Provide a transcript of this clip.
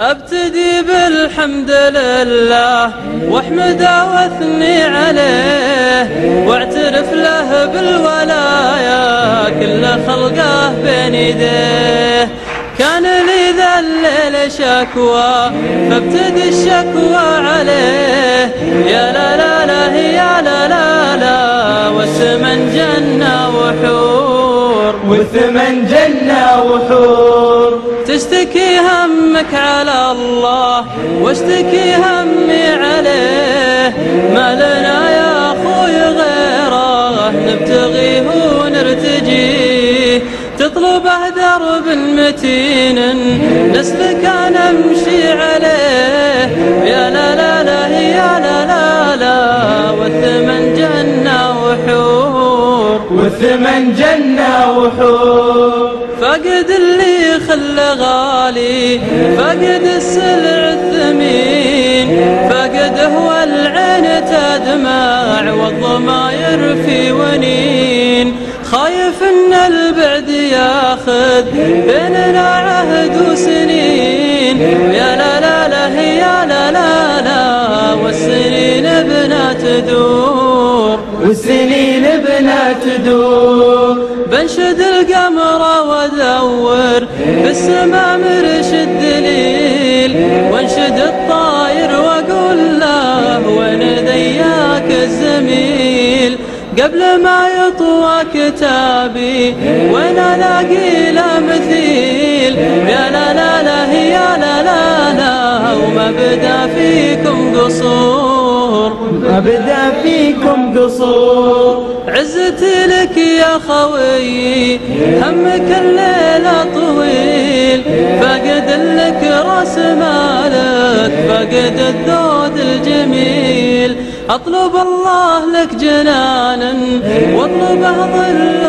أبتدي بالحمد لله واحمده واثني عليه واعترف له بالولايا كل خلقه بين يديه. كان لي ذا الليل شكوى فابتدي الشكوى عليه. يا لا لا لا يا لا لا لا والثمن جنة وحور تشتكي همك على الله واشتكي همي عليه. ما لنا يا أخوي غيره نبتغيه ونرتجيه. تطلبه درب متين نسلك نمشي عليه. يا لا لا لا يا لا لا لا والثمن جنة وحور فقد اللي خلى غالي فقد السلع الثمين فقد هو العين تدمع والضماير في ونين. خايف ان البعد ياخذ بيننا عهد وسنين. يا لا لا لا يا لا لا لا والسنين بنا تدور بنشد القمر وادور في السماء مرشد دليل وانشد الطاير واقول له وين ذياك الزميل. قبل ما يطوى كتابي وين الاقي له مثيل. يا لا لا لا يا لا لا لا وما بدا فيكم قصور عزتي لك يا خوي همك الليلة طويل. فقد لك راس مالك فقد الذود الجميل. اطلب الله لك جنانا واطلبه ظل